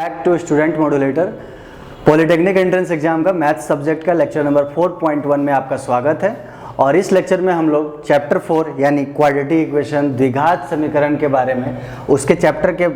Back to student modulator. Polytechnic entrance exam का maths subject का lecture number 4.1 में आपका स्वागत है। और इस लेक्चर में हम लोग चैप्टर 4 यानी क्वाड्रेटिक इक्वेशन द्विघात समीकरण के बारे में, उसके चैप्टर के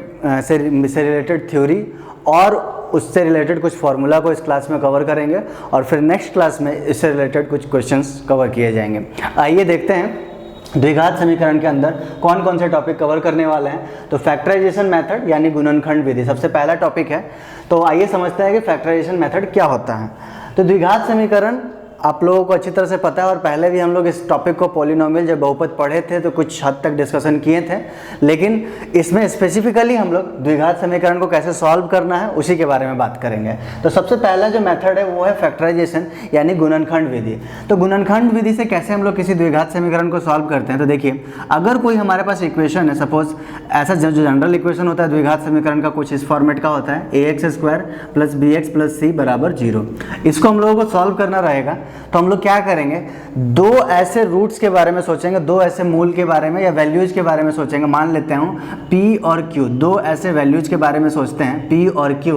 से रिलेटेड थ्योरी और उससे रिलेटेड कुछ फार्मूला को इस क्लास में कवर करेंगे और फिर नेक्स्ट क्लास में इससे रिलेटेड कुछ क्वेश्चंस कवर किए जाएंगे। आइए देखते हैं द्विघात समीकरण के अंदर कौन कौन से टॉपिक कवर करने वाले हैं। तो फैक्टराइजेशन मेथड यानी गुणनखंड विधि सबसे पहला टॉपिक है। तो आइए समझते हैं कि फैक्टराइजेशन मेथड क्या होता है। तो द्विघात समीकरण आप लोगों को अच्छी तरह से पता है और पहले भी हम लोग इस टॉपिक को पॉलिनोमियल जब बहुपद पढ़े थे तो कुछ हद तक डिस्कशन किए थे, लेकिन इसमें स्पेसिफिकली हम लोग द्विघात समीकरण को कैसे सॉल्व करना है उसी के बारे में बात करेंगे। तो सबसे पहला जो मेथड है वो है फैक्टराइजेशन यानी गुणनखंड विधि। तो गुणनखंड विधि से कैसे हम लोग किसी द्विघात समीकरण को सॉल्व करते हैं। तो देखिए, अगर कोई हमारे पास इक्वेशन है, सपोज ऐसा जो जनरल इक्वेशन होता है द्विघात समीकरण का कुछ इस फॉर्मेट का होता है, ax² + bx + c = 0। इसको हम लोगों को सॉल्व करना रहेगा। तो हम लोग क्या करेंगे, दो ऐसे रूट्स के बारे में सोचेंगे, दो ऐसे मूल के बारे में या वैल्यूज के बारे में सोचेंगे। मान लेते हूँ p और q, दो ऐसे वैल्यूज के बारे में सोचते हैं p और q,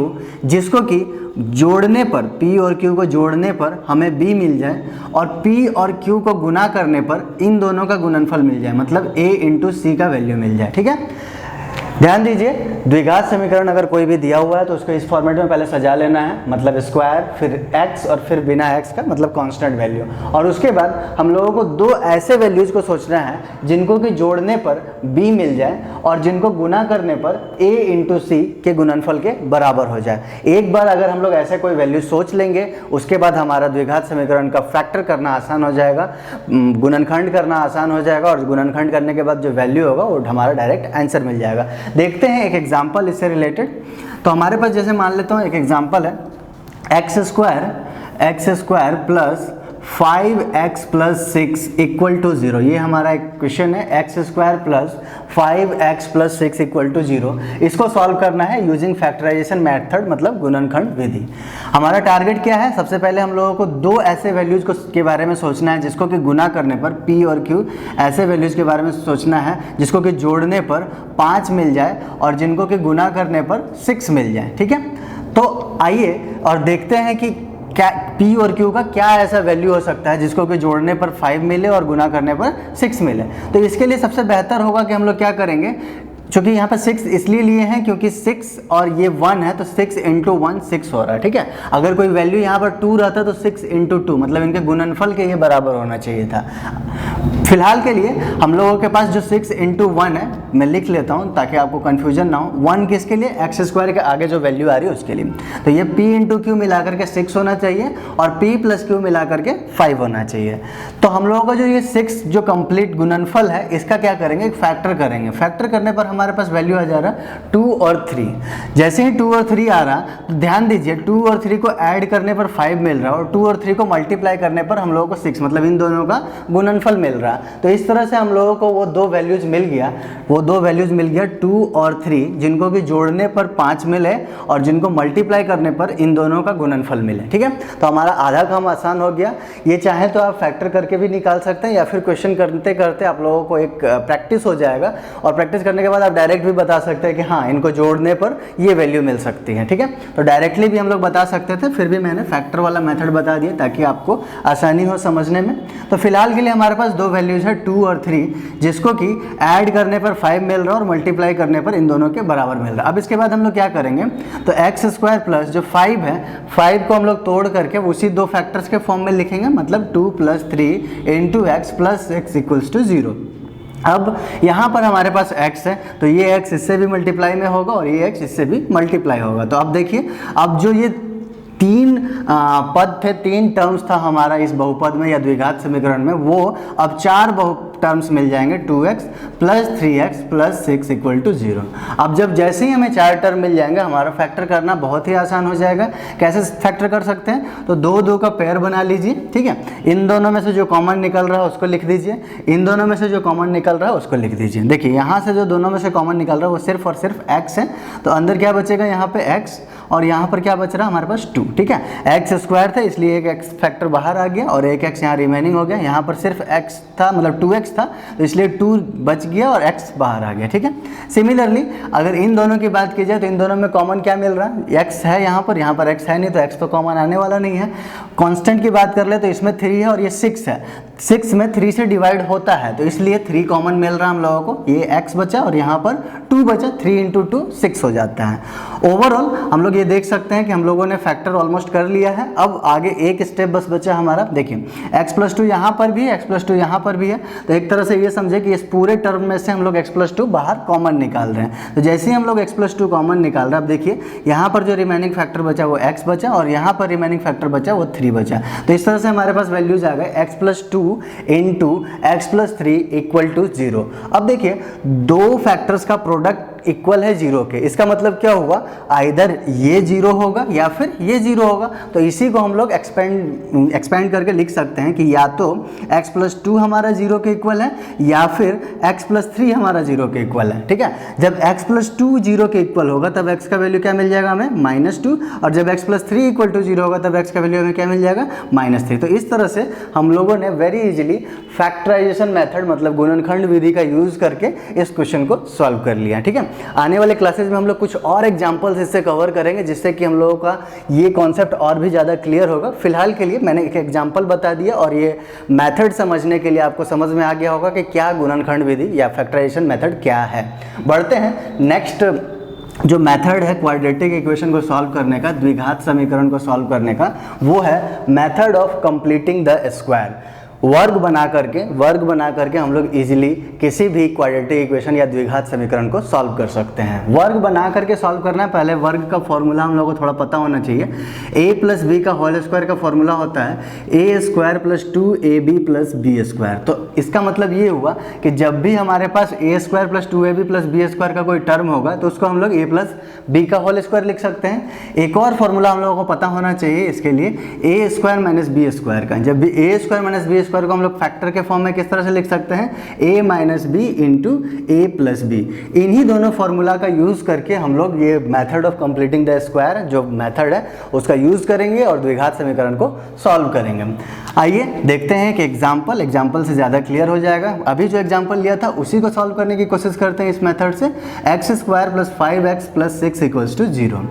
जिसको कि जोड़ने पर, p और q को जोड़ने पर हमें b मिल जाए और p और q को गुना करने पर इन दोनों का गुणनफल मिल जाए, मतलब a × c का वैल्यू मिल जाए। ठीक है, ध्यान दीजिए, द्विघात समीकरण अगर कोई भी दिया हुआ है तो उसको इस फॉर्मेट में पहले सजा लेना है, मतलब स्क्वायर, फिर x और फिर बिना x का, मतलब कांस्टेंट वैल्यू। और उसके बाद हम लोगों को दो ऐसे वैल्यूज को सोचना है जिनको कि जोड़ने पर b मिल जाए और जिनको गुना करने पर a × c के गुणनफल के बराबर हो जाए। एक बार अगर हम लोग ऐसे कोई वैल्यू सोच लेंगे, उसके बाद हमारा द्विघात समीकरण का फैक्टर करना आसान हो जाएगा, गुणनखंड करना आसान हो जाएगा और गुणनखंड करने के बाद जो वैल्यू होगा वो हमारा डायरेक्ट आंसर मिल जाएगा। देखते हैं एक एग्जांपल इससे रिलेटेड। तो हमारे पास जैसे मान लेता हूँ एक एग्जांपल है, x² + 5x + 6 = 0। ये हमारा एक क्वेश्चन है, x² + 5x + 6 = 0। इसको सॉल्व करना है यूजिंग फैक्टराइजेशन मेथड, मतलब गुणनखंड विधि। हमारा टारगेट क्या है, सबसे पहले हम लोगों को दो ऐसे वैल्यूज को के बारे में सोचना है जिसको कि गुना करने पर p और q, ऐसे वैल्यूज के बारे में सोचना है जिसको कि जोड़ने पर 5 मिल जाए और जिनको कि गुना करने पर 6 मिल जाए। ठीक है, तो आइए और देखते हैं कि क्या p और q का क्या ऐसा वैल्यू हो सकता है जिसको कि जोड़ने पर 5 मिले और गुना करने पर 6 मिले। तो इसके लिए सबसे बेहतर होगा कि हम लोग क्या करेंगे, चूँकि यहाँ पर 6 इसलिए लिए हैं क्योंकि 6 और ये 1 है तो 6 × 1 6 हो रहा है। ठीक है, अगर कोई वैल्यू यहाँ पर 2 रहता तो 6 × 2, मतलब इनके गुणनफल के ये बराबर होना चाहिए था। फिलहाल के लिए हम लोगों के पास जो 6 × 1 है, मैं लिख लेता हूँ ताकि आपको कन्फ्यूजन ना हो। 1 किसके लिए, x² के आगे जो वैल्यू आ रही है उसके लिए। तो ये p × q मिलाकर के 6 होना चाहिए और p + q मिलाकर के 5 होना चाहिए। तो हम लोगों का जो ये 6 जो कंप्लीट गुणनफल है, इसका क्या करेंगे, एक फैक्टर करेंगे। फैक्टर करने पर हमारे पास वैल्यू आ जा रहा है 2 और 3। जैसे ही 2 और 3 आ रहा तो ध्यान दीजिए, 2 और 3 को ऐड करने पर 5 मिल रहा और 2 और 3 को मल्टीप्लाई करने पर हम लोगों को 6, मतलब इन दोनों का गुणनफल मिल रहा। तो इस तरह से हम लोगों को वो दो वैल्यूज मिल गया, 2 और 3, जिनको कि जोड़ने पर 5 मिले और जिनको मल्टीप्लाई करने पर इन दोनों का गुणनफल मिले। ठीक है, तो हमारा आधा काम आसान हो गया। ये चाहे तो आप फैक्टर करके भी निकाल सकते हैं या फिर क्वेश्चन करते करते आप लोगों को एक प्रैक्टिस हो जाएगा और प्रैक्टिस करने के बाद आप डायरेक्ट भी बता सकते हैं कि हाँ, इनको जोड़ने पर ये वैल्यू मिल सकती है। ठीक है, तो डायरेक्टली भी हम लोग बता सकते थे, फिर भी मैंने फैक्टर वाला मेथड बता दिया ताकि आपको आसानी हो समझने में। तो फिलहाल के लिए हमारे पास दो वैल्यूज है 2 और 3, जिसको कि ऐड करने पर 5 मिल रहा है और मल्टीप्लाई करने पर इन दोनों के बराबर मिल रहा है। अब इसके बाद हम लोग क्या करेंगे, तो x² प्लस जो 5 है, 5 को हम लोग तोड़ करके उसी दो फैक्टर्स के फॉर्म में लिखेंगे, मतलब 2 + 3 × x + 6 = 0। अब यहाँ पर हमारे पास x है तो ये x इससे भी मल्टीप्लाई में होगा और ये x इससे भी मल्टीप्लाई होगा। तो अब देखिए, अब जो ये 3 पद थे, 3 टर्म्स था हमारा इस बहुपद में या द्विघात समीकरण में, वो अब 4 टर्म्स मिल जाएंगे, 2x + 3x + 6 = 0। अब जब जैसे ही हमें 4 टर्म मिल जाएंगे, हमारा फैक्टर करना बहुत ही आसान हो जाएगा। कैसे फैक्टर कर सकते हैं, तो 2 का पेयर बना लीजिए। ठीक है, इन दोनों में से जो कॉमन निकल रहा है उसको लिख दीजिए, इन दोनों में से जो कॉमन निकल रहा है उसको लिख दीजिए। देखिए, यहाँ से जो दोनों में से कॉमन निकल रहा है वो सिर्फ और सिर्फ x है, तो अंदर क्या बचेगा, यहाँ पे x और यहाँ पर क्या बच रहा है हमारे पास 2, ठीक है। एक्स स्क्वायर था इसलिए एक एक्स फैक्टर बाहर आ गया और एक एक्स यहाँ रिमेनिंग हो गया। यहाँ पर सिर्फ एक्स था मतलब 2x था तो इसलिए 2 बच गया और x बाहर आ गया, ठीक है। सिमिलरली अगर इन दोनों की बात की जाए तो इन दोनों में कॉमन क्या मिल रहा है, x है यहाँ पर x है नहीं तो x तो कॉमन आने वाला नहीं है। कांस्टेंट की बात कर ले तो इसमें 3 है और ये 6 है, 6 में 3 से डिवाइड होता है तो इसलिए 3 कॉमन मिल रहा है हम लोगों को। ये x बचा और यहाँ पर 2 बचा, 3 इंटू 2 6 हो जाता है। ओवरऑल हम लोग ये देख सकते हैं कि हम लोगों ने फैक्टर ऑलमोस्ट कर लिया है। अब आगे एक स्टेप बस बचा हमारा, देखिए x+2 यहाँ पर भी है, x+2 यहाँ पर भी है, तो एक तरह से ये समझे कि इस पूरे टर्म में से हम लोग x+2 बाहर कॉमन निकाल रहे हैं। तो जैसे ही हम लोग x+2 कॉमन निकाल रहे हैं, अब देखिए यहाँ पर जो रिमेनिंग फैक्टर बचा वो x बचा और यहाँ पर रिमेनिंग फैक्टर बचा वो 3 बचा। तो इस तरह से हमारे पास वैल्यूज आ गए x+2 into x+3 equal to 0। अब देखिए दो फैक्टर्स का प्रोडक्ट इक्वल है 0 के, इसका मतलब क्या हुआ, आइदर ये 0 होगा या फिर ये 0 होगा। तो इसी को हम लोग एक्सपेंड करके लिख सकते हैं कि या तो x+2 हमारा 0 के इक्वल है या फिर x+3 हमारा 0 के इक्वल है, ठीक है। जब x+2 0 के इक्वल होगा तब x का वैल्यू क्या मिल जाएगा हमें -2 और जब x+3 इक्वल टू 0 होगा तब x का वैल्यू हमें क्या मिल जाएगा -3। तो इस तरह से हम लोगों ने वेरी इजीली फैक्टराइजेशन मेथड मतलब गुणनखंड विधि का यूज करके इस क्वेश्चन को सॉल्व कर लिया, ठीक है। आने वाले क्लासेस में हम लोग कुछ और एग्जांपल्स इससे कवर करेंगे जिससे कि हम लोगों का ये कॉन्सेप्ट और भी ज़्यादा क्लियर होगा। फिलहाल के लिए मैंने एक एग्जांपल बता दिया और ये मेथड समझने के लिए आपको समझ में आ गया होगा कि क्या गुणनखंड विधि या फैक्टराइजेशन मेथड क्या है। बढ़ते हैं नेक्स्ट जो मेथड है क्वाड्रेटिक इक्वेशन को सॉल्व करने का, द्विघात समीकरण को सॉल्व करने का, वो है method of completing the square. वर्ग बना करके हम लोग इजीली किसी भी क्वाड्रेटिक इक्वेशन या द्विघात समीकरण को सॉल्व कर सकते हैं। वर्ग बना करके सॉल्व करना है, पहले वर्ग का फॉर्मूला हम लोगों को थोड़ा पता होना चाहिए। a प्लस बी का होल स्क्वायर का फॉर्मूला होता है a square plus 2ab plus B square. तो इसका मतलब ये हुआ कि जब भी हमारे पास a square plus 2ab plus B square का कोई टर्म होगा तो उसको हम लोग a प्लस बी का होल स्क्वायर लिख सकते हैं। एक और फॉर्मूला हम लोगों को पता होना चाहिए इसके लिए, a square minus B square का। जब भी a square minus B square को हम लोग फैक्टर के फॉर्म में किस तरह से लिख सकते हैं, a minus B into A plus B. इन्हीं दोनों फॉर्मूला का यूज करके हम लोग ये method of completing the square जो मेथड है उसका यूज करेंगे और द्विघात समीकरण को सॉल्व करेंगे। आइए देखते हैं कि एग्जाम्पल से ज़्यादा क्लियर हो जाएगा। अभी जो एग्जाम्पल लिया था उसी को सॉल्व करने की कोशिश करते हैं इस मेथड से। X square plus 5x plus 6 equals to 0।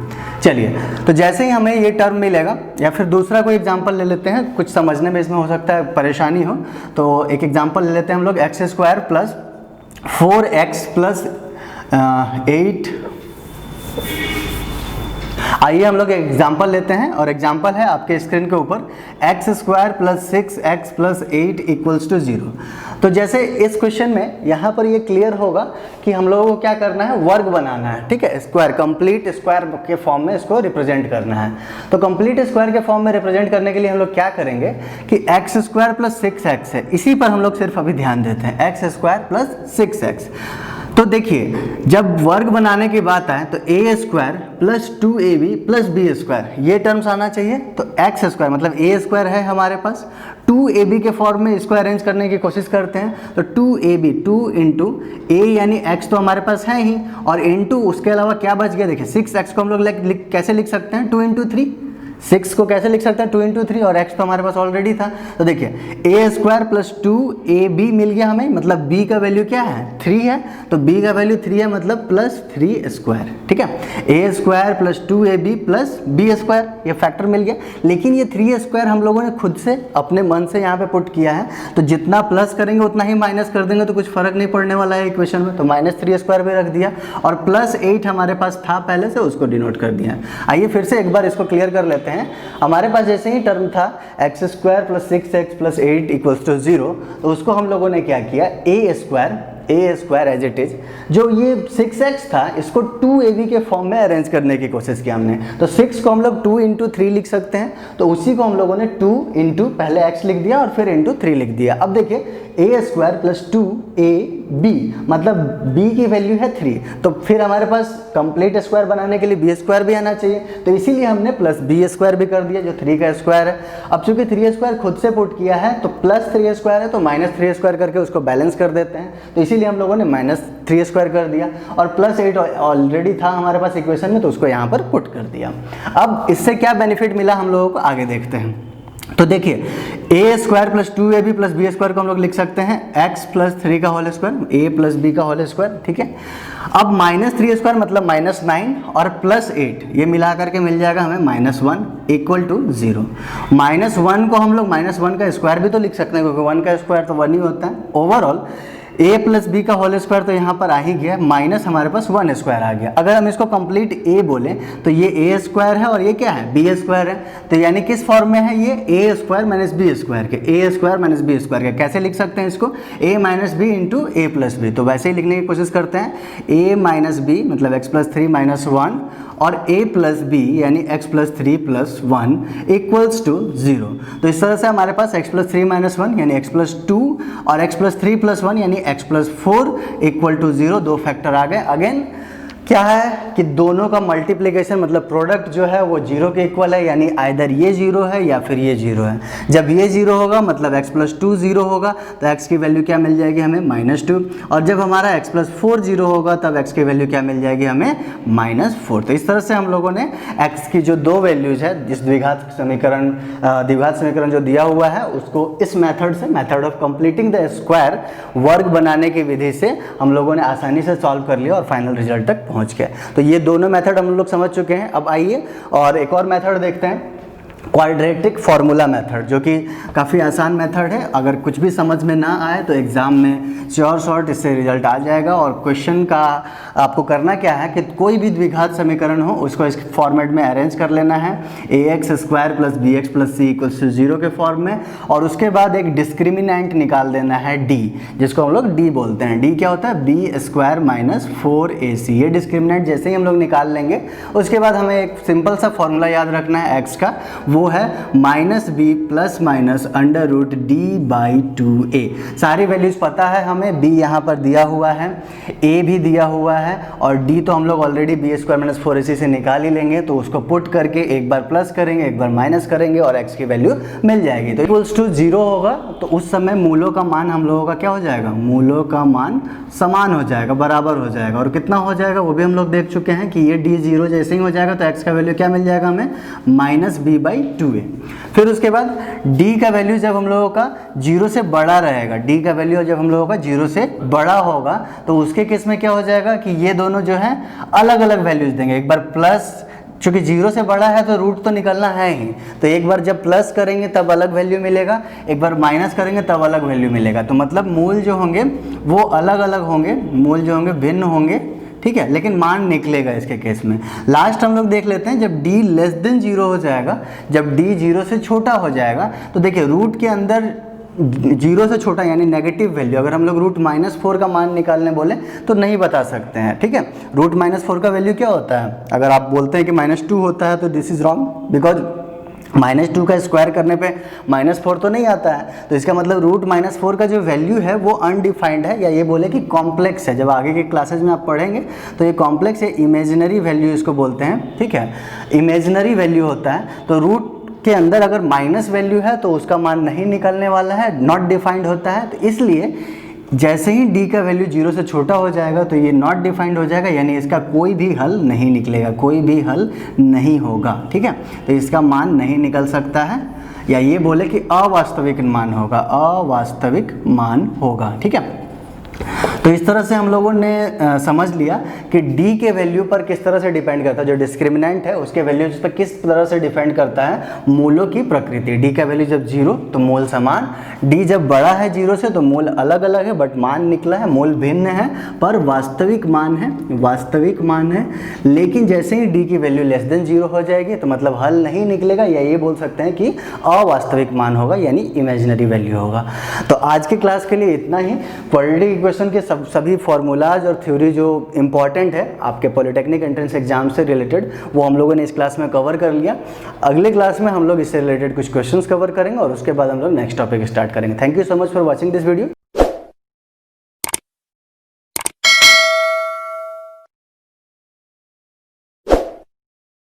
चलिए, तो जैसे ही हमें ये टर्म मिलेगा या फिर दूसरा कोई एग्जाम्पल ले लेते हैं, कुछ समझने में इसमें हो सकता है परेशानी हो, तो एक एग्जाम्पल ले लेते हैं हम लोग। X square plus 4x plus 8। आइए हम लोग एग्जाम्पल लेते हैं और एग्जाम्पल है आपके स्क्रीन के ऊपर, X square plus 6x plus 8 equals to 0। तो जैसे इस क्वेश्चन में यहाँ पर ये क्लियर होगा कि हम लोगों को क्या करना है, वर्ग बनाना है, ठीक है। स्क्वायर, कंप्लीट स्क्वायर के फॉर्म में इसको रिप्रेजेंट करना है। तो कंप्लीट स्क्वायर के फॉर्म में रिप्रेजेंट करने के लिए हम लोग क्या करेंगे कि एक्स स्क्वायर प्लस 6x है, इसी पर हम लोग सिर्फ अभी ध्यान देते हैं, एक्स स्क्वायर प्लस 6x। तो देखिए जब वर्ग बनाने की बात आए तो a square plus 2ab plus B square ये टर्म्स आना चाहिए। तो एक्स स्क्वायर मतलब a स्क्वायर है हमारे पास, 2ab के फॉर्म में इसको अरेंज करने की कोशिश करते हैं। तो 2ab 2 इंटू a यानी x तो हमारे पास है ही और इंटू उसके अलावा क्या बच गया, देखिए 6x को हम लोग कैसे लिख सकते हैं, 2 इंटू 3। 6 को कैसे लिख सकते हैं, 2 इंटू 3 और x तो हमारे पास ऑलरेडी था। तो देखिए a स्क्वायर प्लस 2ab मिल गया हमें, मतलब b का वैल्यू क्या है, 3 है। तो b का वैल्यू 3 है मतलब प्लस 3 स्क्वायर, ठीक है। a square plus 2ab plus B square ये फैक्टर मिल गया। लेकिन ये 3 स्क्वायर हम लोगों ने खुद से अपने मन से यहाँ पे पुट किया है, तो जितना प्लस करेंगे उतना ही माइनस कर देंगे तो कुछ फर्क नहीं पड़ने वाला है इक्वेशन में। तो -3 स्क्वायर भी रख दिया और प्लस 8 हमारे पास था पहले से, उसको डिनोट कर दिया। आइए फिर से एक बार इसको क्लियर कर लेते हैं। हमारे पास जैसे ही टर्म था x square plus 6x plus 8 equals to 0, तो उसको हम लोगों ने क्या किया, a square as it is, जो ये 6x था इसको 2ab के फॉर्म में अरेंज करने की कोशिश की हमने। तो 6 को हम लोग 2 इंटू 3 लिख सकते हैं, तो उसी को हम लोगों ने 2 इंटू पहले x लिख दिया और फिर इंटू 3 लिख दिया। अब देखिए a स्क्वायर प्लस 2ab मतलब b की वैल्यू है 3, तो फिर हमारे पास कंप्लीट स्क्वायर बनाने के लिए b स्क्वायर भी आना चाहिए, तो इसीलिए हमने प्लस b स्क्वायर भी कर दिया जो 3 का स्क्वायर है। अब चूंकि 3 स्क्वायर खुद से पुट किया है तो प्लस 3 स्क्वायर है तो -3 स्क्वायर करके उसको बैलेंस कर देते हैं। तो इसी इसीलिए हम लोगों ने -3² कर दिया, और +8 ऑलरेडी था हमारे पास इक्वेशन में, तो उसको यहाँ पर पुट कर दिया। अब इससे क्या बेनिफिट मिला हम लोगों को, आगे देखते हैं। तो देखिए a² + 2ab + b² को हम लोग लिख सकते हैं x + 3 का होल स्क्वायर, a + b का होल स्क्वायर, ठीक है। अब -3² मतलब -9 और +8 ये मिला करके मिल जाएगा हमें -1 = 0। -1 को हम लोग -1 का स्क्वायर भी तो लिख सकते हैं, क्योंकि 1 का स्क्वायर तो 1 ही होता है। ओवरऑल a + b का होल स्क्वायर तो यहाँ पर आ ही गया, माइनस हमारे पास 1² आ गया। अगर हम इसको कंप्लीट a बोलें तो ये a² है और ये क्या है, b² है। तो यानी किस फॉर्म में है ये, a² - b² के, a² - b² के। कैसे लिख सकते हैं इसको, a - b × a + b। तो वैसे ही लिखने की कोशिश करते हैं, a - b मतलब x + 3 - 1 और a + b यानी x + 3 + 1 = 0। तो इस तरह से हमारे पास x + 3 - 1 यानी x + 2 और x + 3 + 1 यानी x + 4 = 0, दो फैक्टर आ गए। अगेन क्या है कि दोनों का मल्टीप्लिकेशन मतलब प्रोडक्ट जो है वो 0 के इक्वल है, यानी आइदर ये 0 है या फिर ये 0 है। जब ये 0 होगा मतलब x + 2 0 होगा, तो x की वैल्यू क्या मिल जाएगी हमें, -2। और जब हमारा x + 4 0 होगा तब x की वैल्यू क्या मिल जाएगी हमें, -4। तो इस तरह से हम लोगों ने x की जो दो वैल्यूज है, जिस द्विघात समीकरण जो दिया हुआ है उसको इस मेथड से, method of completing the square, वर्ग बनाने की विधि से हम लोगों ने आसानी से सॉल्व कर लिया और फाइनल रिजल्ट तक पहुंच गए। तो ये दोनों मेथड हम लोग समझ चुके हैं। अब आइए और एक और मेथड देखते हैं, क्वाड्रेटिक फार्मूला मेथड, जो कि काफ़ी आसान मेथड है। अगर कुछ भी समझ में ना आए तो एग्ज़ाम में श्योर शॉर्ट इससे रिजल्ट आ जाएगा। और क्वेश्चन का आपको करना क्या है कि कोई भी द्विघात समीकरण हो उसको इस फॉर्मेट में अरेंज कर लेना है, ax² + bx + c = 0 के फॉर्म में, और उसके बाद एक डिस्क्रिमिनेंट निकाल देना है d, जिसको हम लोग d बोलते हैं। d क्या होता है, b² - 4ac। ये डिस्क्रिमिनेंट जैसे ही हम लोग निकाल लेंगे उसके बाद हमें एक सिंपल सा फॉर्मूला याद रखना है x का, वो है -b ± √d/2a। सारी वैल्यूज पता है हमें, b यहाँ पर दिया हुआ है, a भी दिया हुआ है, और d तो हम लोग ऑलरेडी b² - 4ac से निकाल ही लेंगे। तो उसको पुट करके एक बार प्लस करेंगे, एक बार माइनस करेंगे और x की वैल्यू मिल जाएगी। तो = 0 होगा, तो उस समय मूलों का मान हम लोगों का क्या हो जाएगा, मूलों का मान समान हो जाएगा, बराबर हो जाएगा। और कितना हो जाएगा वो भी हम लोग देख चुके हैं कि ये d 0 जैसे ही हो जाएगा तो x का वैल्यू क्या मिल जाएगा हमें, -b/2a। फिर उसके बाद d का वैल्यू जब हम लोगों का 0 से बड़ा रहेगा, d का वैल्यू जब हम लोगों का 0 से बड़ा होगा तो उसके केस में क्या हो जाएगा कि ये दोनों जो है अलग अलग वैल्यूज देंगे। एक बार प्लस, चूंकि 0 से बड़ा है तो रूट तो निकलना है ही, तो एक बार जब प्लस करेंगे तब अलग वैल्यू मिलेगा, एक बार माइनस करेंगे तब अलग वैल्यू मिलेगा। तो मतलब मूल जो होंगे वो अलग अलग होंगे, मूल जो होंगे भिन्न होंगे, ठीक है, लेकिन मान निकलेगा इसके केस में। लास्ट हम लोग देख लेते हैं, जब d < 0 हो जाएगा, जब d 0 से छोटा हो जाएगा, तो देखिए रूट के अंदर 0 से छोटा यानी नेगेटिव वैल्यू, अगर हम लोग √-4 का मान निकालने बोले तो नहीं बता सकते हैं, ठीक है। √-4 का वैल्यू क्या होता है, अगर आप बोलते हैं कि -2 होता है तो दिस इज रॉन्ग, बिकॉज -2 का स्क्वायर करने पे -4 तो नहीं आता है। तो इसका मतलब √-4 का जो वैल्यू है वो अनडिफाइंड है, या ये बोले कि कॉम्प्लेक्स है। जब आगे के क्लासेज में आप पढ़ेंगे तो ये कॉम्प्लेक्स है, इमेजिनरी वैल्यू इसको बोलते हैं, ठीक है, इमेजिनरी वैल्यू होता है। तो रूट के अंदर अगर माइनस वैल्यू है तो उसका मान नहीं निकलने वाला है, नॉट डिफाइंड होता है। तो इसलिए जैसे ही d का वैल्यू 0 से छोटा हो जाएगा तो ये नॉट डिफाइंड हो जाएगा, यानी इसका कोई भी हल नहीं निकलेगा, कोई भी हल नहीं होगा, ठीक है। तो इसका मान नहीं निकल सकता है, या ये बोले कि अवास्तविक मान होगा, अवास्तविक मान होगा, ठीक है। तो इस तरह से हम लोगों ने समझ लिया कि d के वैल्यू पर किस तरह से डिपेंड करता है, जो डिस्क्रिमिनेंट है उसके वैल्यू पर किस तरह से डिपेंड करता है मूलों की प्रकृति। d का वैल्यू जब 0 तो मूल समान, d जब बड़ा है 0 से तो मूल अलग अलग है, बट मान निकला है, मूल भिन्न है पर वास्तविक मान है, वास्तविक मान है। लेकिन जैसे ही d की वैल्यू <0 हो जाएगी तो मतलब हल नहीं निकलेगा, या ये बोल सकते हैं कि अवास्तविक मान होगा, यानी इमेजिनरी वैल्यू होगा। तो आज के क्लास के लिए इतना ही। क्वाड्रेटिक इक्वेशन के सभी फॉर्मूलाज और थ्योरी जो इंपॉर्टेंट है आपके पॉलिटेक्निक एंट्रेंस एग्जाम से रिलेटेड, वो हम लोगों ने इस क्लास में कवर कर लिया। अगले क्लास में हम लोग इससे रिलेटेड कुछ क्वेश्चंस कवर करेंगे और उसके बाद हम लोग नेक्स्ट टॉपिक स्टार्ट करेंगे। Thank you so much for watching this video.